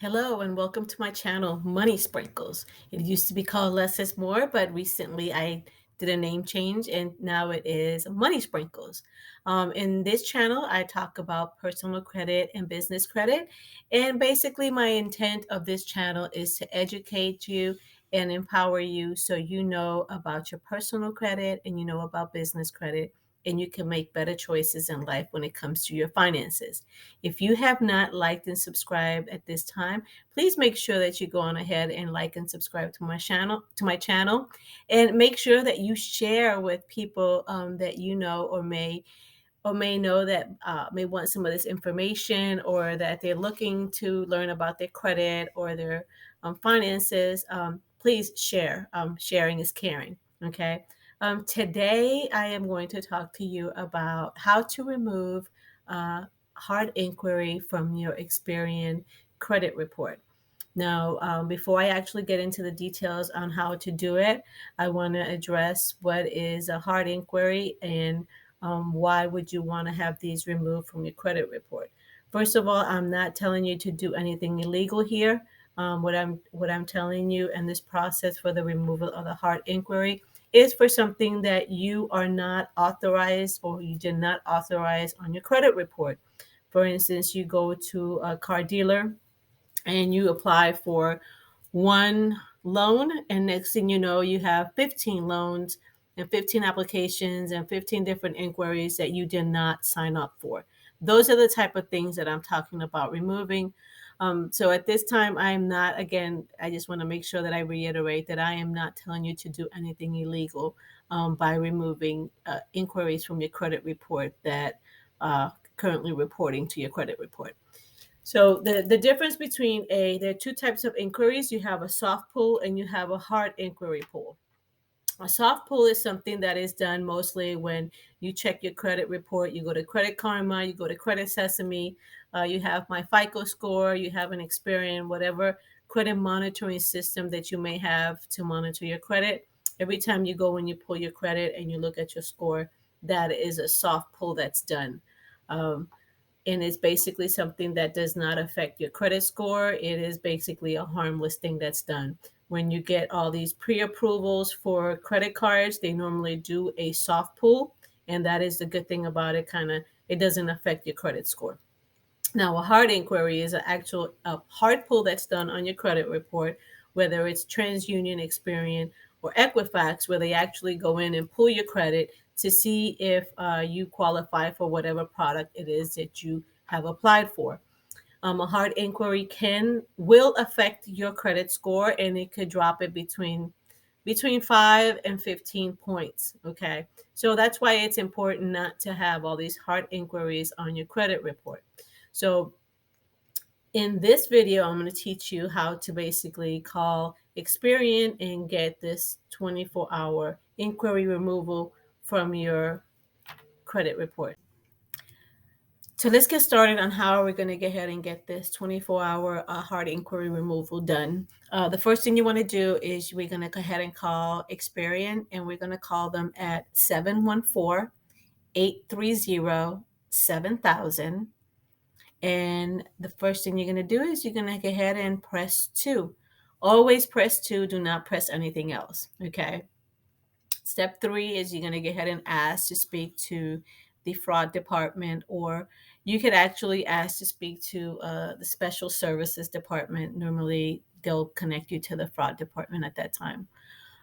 Hello and welcome to my channel, Money Sprinkles. It used to be called Less is More, but recently I did a name change and now it is Money Sprinkles. In this channel, I talk about personal credit and business credit. And basically, my intent of this channel is to educate you and empower you so you know about your personal credit and you know about business credit and you can make better choices in life when it comes to your finances. If you have not liked and subscribed at this time, please make sure that you go on ahead and like and subscribe to my channel, and make sure that you share with people that you know or may know that may want some of this information or that they're looking to learn about their credit or their finances. Please share. Sharing is caring. Okay. Today, I am going to talk to you about how to remove uh, hard inquiry from your Experian credit report. Now, before I actually get into the details on how to do it, I want to address what is a hard inquiry and why would you want to have these removed from your credit report. First of all, I'm not telling you to do anything illegal here. What I'm telling you in this process for the removal of the hard inquiry is for something that you are not authorized or you did not authorize on your credit report. For instance, you go to a car dealer and you apply for one loan, and next thing you know, you have 15 loans and 15 applications and 15 different inquiries that you did not sign up for. Those are the type of things that I'm talking about removing. So at this time, I'm not, again, I just want to make sure that I reiterate that I am not telling you to do anything illegal by removing inquiries from your credit report that currently reporting to your credit report. So the difference between there are two types of inquiries. You have a soft pull and you have a hard inquiry pull. A soft pull is something that is done mostly when you check your credit report. You go to Credit Karma, you go to Credit Sesame, you have My FICO score, you have an Experian, whatever credit monitoring system that you may have to monitor your credit. Every time you go and you pull your credit and you look at your score, that is a soft pull that's done. Um, and it's basically something that does not affect your credit score. It is basically a harmless thing that's done. When you get all these pre-approvals for credit cards, they normally do a soft pull, and that is the good thing about it. Kind of, it doesn't affect your credit score. Now, a hard inquiry is an actual a hard pull that's done on your credit report, whether it's TransUnion, Experian, or Equifax, where they actually go in and pull your credit to see if you qualify for whatever product it is that you have applied for. A hard inquiry will affect your credit score, and it could drop it between 5 and 15 points. Okay, so that's why it's important not to have all these hard inquiries on your credit report. So in this video, I'm going to teach you how to basically call Experian and get this 24-hour inquiry removal from your credit report. So let's get started on how we're going to go ahead and get this 24-hour hard inquiry removal done. The first thing you want to do is we're going to go ahead and call Experian, and we're going to call them at 714-830-7000. And the first thing you're going to do is you're going to go ahead and press 2. Always press 2. Do not press anything else. Okay. Step 3 is you're going to go ahead and ask to speak to the fraud department, or you could actually ask to speak to the special services department. Normally, they'll connect you to the fraud department at that time.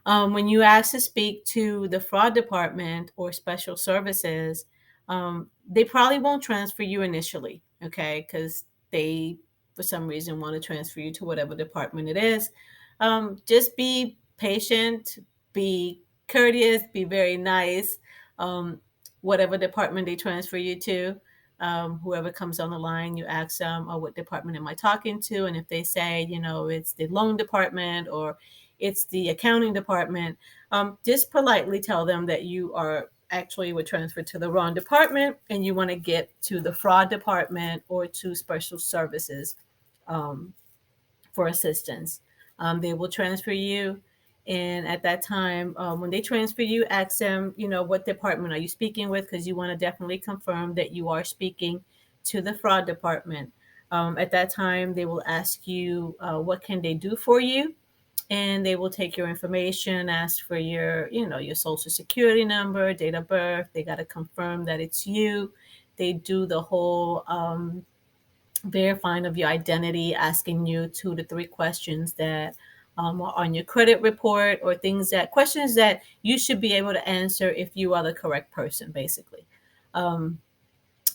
When you ask to speak to the fraud department or special services, they probably won't transfer you initially, okay? Because they, for some reason, want to transfer you to whatever department it is. Just be patient, be courteous, be very nice. Um, Whatever department they transfer you to, whoever comes on the line, you ask them, oh, what department am I talking to? And if they say, it's the loan department or it's the accounting department, just politely tell them that you are actually were transferred to the wrong department and you want to get to the fraud department or to special services um, for assistance. They will transfer you. And at that time, when they transfer you, ask them, what department are you speaking with? Because you want to definitely confirm that you are speaking to the fraud department. At that time, they will ask you what can they do for you, and they will take your information, ask for your, your social security number, date of birth. They got to confirm that it's you. They do the whole verifying of your identity, asking you 2 to 3 questions that are on your credit report, or questions that you should be able to answer if you are the correct person, basically. Um,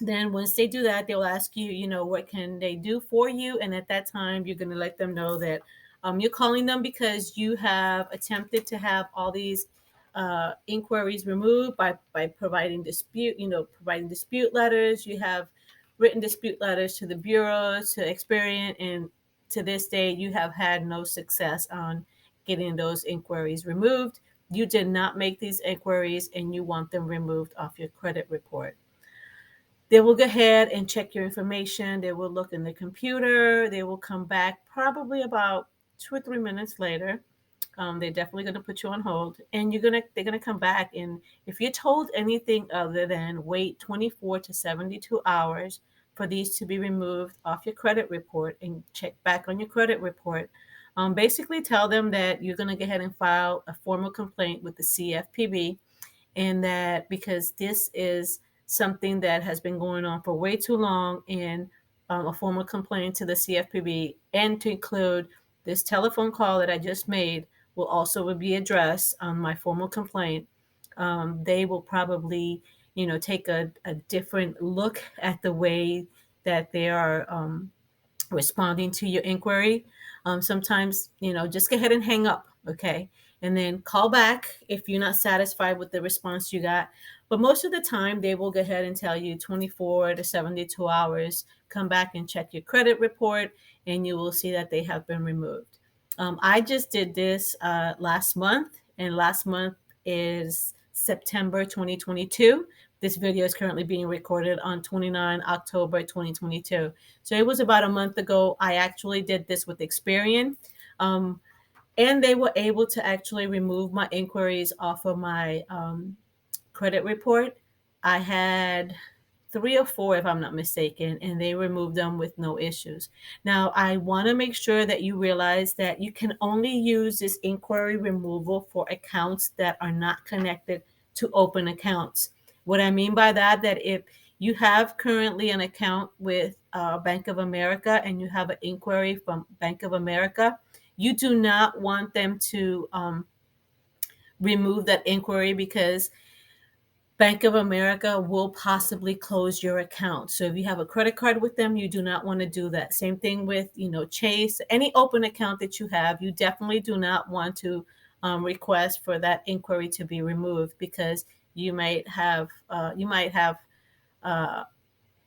then once they do that, they'll ask you, what can they do for you? And at that time, you're going to let them know that you're calling them because you have attempted to have all these inquiries removed by providing dispute letters. You have written dispute letters to the bureau, to Experian, and to this day, you have had no success on getting those inquiries removed. You did not make these inquiries, and you want them removed off your credit report. They will go ahead and check your information. They will look in the computer. They will come back probably about 2 or 3 minutes later. They're definitely going to put you on hold, and they're gonna come back. And if you're told anything other than wait 24 to 72 hours for these to be removed off your credit report and check back on your credit report, basically tell them that you're going to go ahead and file a formal complaint with the CFPB, and that because this is something that has been going on for way too long, and a formal complaint to the CFPB, and to include this telephone call that I just made will also be addressed on my formal complaint. They will probably, take a different look at the way that they are responding to your inquiry. Sometimes, just go ahead and hang up, okay? And then call back if you're not satisfied with the response you got. But most of the time, they will go ahead and tell you 24 to 72 hours, come back and check your credit report, and you will see that they have been removed. I just did this last month, and last month is September 2022. This video is currently being recorded on 29 October 2022. So it was about a month ago. I actually did this with Experian. And they were able to actually remove my inquiries off of my credit report. I had 3 or 4, if I'm not mistaken, and they removed them with no issues. Now, I want to make sure that you realize that you can only use this inquiry removal for accounts that are not connected to open accounts. What I mean by that if you have currently an account with Bank of America and you have an inquiry from Bank of America, you do not want them to remove that inquiry, because Bank of America will possibly close your account. So if you have a credit card with them, you do not want to do that. Same thing with, Chase, any open account that you have, you definitely do not want to request for that inquiry to be removed, because you might have uh,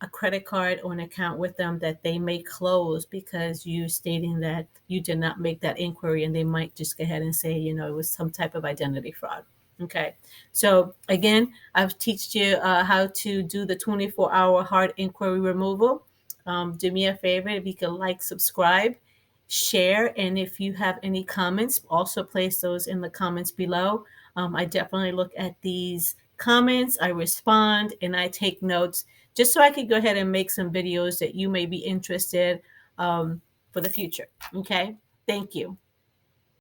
a credit card or an account with them that they may close because you stating that you did not make that inquiry, and they might just go ahead and say, it was some type of identity fraud. Okay. So again, I've teach you how to do the 24-hour hard inquiry removal. Do me a favor, if you can subscribe, share, and if you have any comments, also place those in the comments below. I definitely look at these comments, I respond, and I take notes, just so I could go ahead and make some videos that you may be interested for the future. Okay. Thank you.